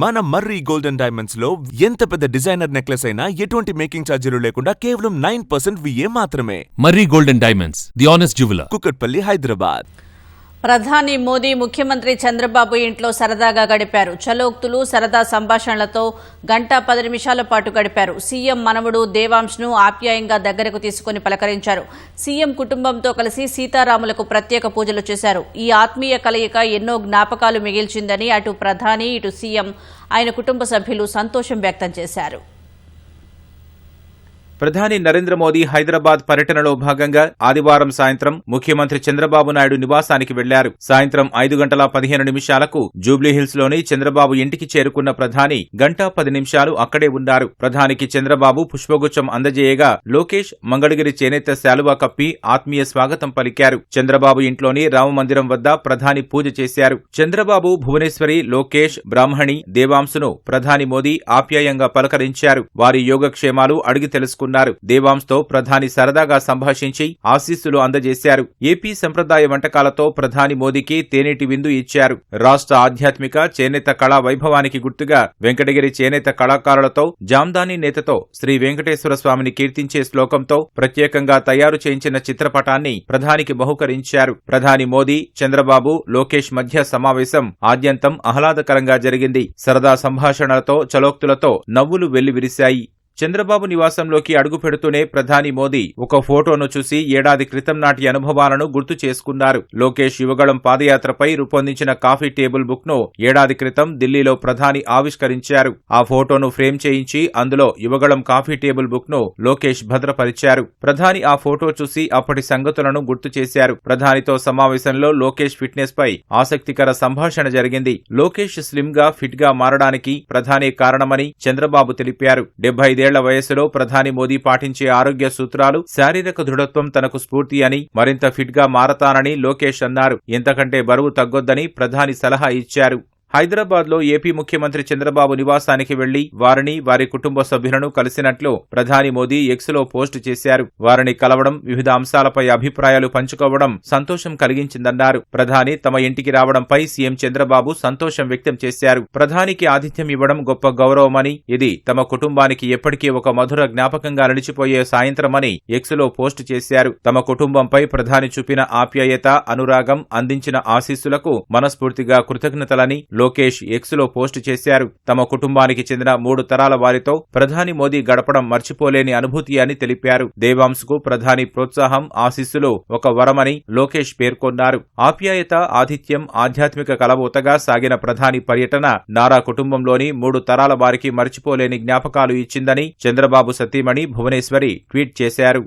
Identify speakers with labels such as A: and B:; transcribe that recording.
A: మన మర్రి golden diamonds లో ఎంత పెద్ద డిజైనర్ నెక్లెస్ అయినా ఎటువంటి మేకింగ్ ఛార్జీలు లేకుండా కేవలం 9% VA మాత్రమే.
B: Marri golden diamonds, the honest jeweller,
A: Kukatpally, Hyderabad.
C: ప్రధాని మోదీ ముఖ్యమంత్రి చంద్రబాబు ఇంట్లో సరదాగా గడిపారు. చలోక్తులు, సరదా సంభాషణలతో 1:10 పాటు గడిపారు. సీఎం మనవడు దేవాంశ్ను ఆప్యాయంగా దగ్గరకు తీసుకుని పలకరించారు. సీఎం కుటుంబంతో కలిసి సీతారాములకు ప్రత్యేక పూజలు చేశారు. ఈ ఆత్మీయ కలయిక ఎన్నో జ్ఞాపకాలు మిగిల్చిందని అటు ప్రధాని, ఇటు సీఎం, ఆయన కుటుంబ సభ్యులు సంతోషం వ్యక్తం చేశారు.
D: ప్రధాని నరేంద్ర మోదీ హైదరాబాద్ పర్యటనలో భాగంగా ఆదివారం సాయంత్రం ముఖ్యమంత్రి చంద్రబాబు నాయుడు నివాసానికి వెళ్లారు. సాయంత్రం 5:15 జూబ్లీహిల్స్ లోని చంద్రబాబు ఇంటికి చేరుకున్న ప్రధాని 1:10 అక్కడే ఉన్నారు. ప్రధానికి చంద్రబాబు పుష్పగుచ్చం అందజేయగా లోకేష్ మంగళగిరి చేనేత శాలువా కప్పి ఆత్మీయ స్వాగతం పలికారు. చంద్రబాబు ఇంట్లోని రామమందిరం వద్ద ప్రధాని పూజ చేశారు. చంద్రబాబు, భువనేశ్వరి, లోకేష్, బ్రాహ్మణి, దేవాంశును ప్రధాని మోదీ ఆప్యాయంగా పలకరించారు. వారి యోగక్షేమాలు అడిగి తెలుసుకున్నారు. దేవాంశ్తో ప్రధాని సరదాగా సంభాషించి ఆశీస్సులు అందజేశారు. ఏపీ సంప్రదాయ వంటకాలతో ప్రధాని మోదీకి తేనెటి విందు ఇచ్చారు. రాష్ట్ర ఆధ్యాత్మిక చేనేత కళా వైభవానికి గుర్తుగా వెంకటగిరి చేనేత కళాకారులతో జామ్దాని నేతతో శ్రీ వెంకటేశ్వర స్వామిని కీర్తించే శ్లోకంతో ప్రత్యేకంగా తయారు చేయించిన చిత్రపటాన్ని ప్రధానికి బహుకరించారు. ప్రధాని మోదీ, చంద్రబాబు, లోకేష్ మధ్య సమావేశం ఆద్యంతం ఆహ్లాదకరంగా జరిగింది. సరదా సంభాషణలతో, చలోక్తులతో నవ్వులు వెల్లివిరిశాయి. చంద్రబాబు నివాసంలోకి అడుగు పెడుతూనే ప్రధాని మోదీ ఒక ఫోటోను చూసి ఏడాది క్రితం నాటి అనుభవాలను గుర్తు చేసుకున్నారు. లోకేష్ యువగళం పాదయాత్రపై రూపొందించిన కాఫీ టేబుల్ బుక్ ను ఏడాది క్రితం ఢిల్లీలో ప్రధాని ఆవిష్కరించారు. ఆ ఫోటోను ఫ్రేమ్ చేయించి అందులో యువగళం కాఫీ టేబుల్ బుక్ ను లోకేష్ భద్రపరిచారు. ప్రధాని ఆ ఫోటో చూసి అప్పటి సంగతులను గుర్తు చేశారు. ప్రధానితో సమావేశంలో లోకేష్ ఫిట్నెస్ పై ఆసక్తికర సంభాషణ జరిగింది. లోకేష్ స్లిమ్ గా, ఫిట్ గా మారడానికి ప్రధానే కారణమని చంద్రబాబు తెలిపారు. 75 ఏళ్ల వయసులో ప్రధాని మోదీ పాటించే ఆరోగ్య సూత్రాలు, శారీరక దృఢత్వం తనకు స్ఫూర్తి అని, మరింత ఫిట్ గా మారతానని లోకేష్ అన్నారు. ఇంతకంటే బరువు తగ్గొద్దని ప్రధాని సలహా ఇచ్చారు. హైదరాబాద్ లో ఏపీ ముఖ్యమంత్రి చంద్రబాబు నివాసానికి వెళ్లి వారిని, వారి కుటుంబ సభ్యులను కలిసినట్లు ప్రధాని మోదీ ఎక్స్ లో పోస్టు చేశారు. వారిని కలవడం, వివిధ అంశాలపై అభిప్రాయాలు పంచుకోవడం సంతోషం కలిగించిందన్నారు. ప్రధాని తమ ఇంటికి రావడంపై సీఎం చంద్రబాబు సంతోషం వ్యక్తం చేశారు. ప్రధానికి ఆతిథ్యం ఇవ్వడం గొప్ప గౌరవమని, ఇది తమ కుటుంబానికి ఎప్పటికీ ఒక మధుర జ్ఞాపకంగా నిలిచిపోయే సాయంత్రమని ఎక్స్ లో పోస్టు చేశారు. తమ కుటుంబంపై ప్రధాని చూపిన ఆప్యాయత, అనురాగం, అందించిన ఆశీస్సులకు మనస్ఫూర్తిగా కృతజ్ఞతలని లోకేష్ ఎక్స్ లో పోస్టు చేశారు. తమ కుటుంబానికి చెందిన 3 తరాల వారితో ప్రధాని మోదీ గడపడం మర్చిపోలేని అనుభూతి అని తెలిపారు. దేవాంశ్కు ప్రధాని ప్రోత్సాహం, ఆశీస్సులు ఒక వరమని లోకేష్ పేర్కొన్నారు. ఆప్యాయత, ఆతిథ్యం, ఆధ్యాత్మిక కలబోతగా సాగిన ప్రధాని పర్యటన నారా కుటుంబంలోని 3 తరాల వారికి మర్చిపోలేని జ్ఞాపకాలు ఇచ్చిందని చంద్రబాబు సతీమణి భువనేశ్వరి ట్వీట్ చేశారు.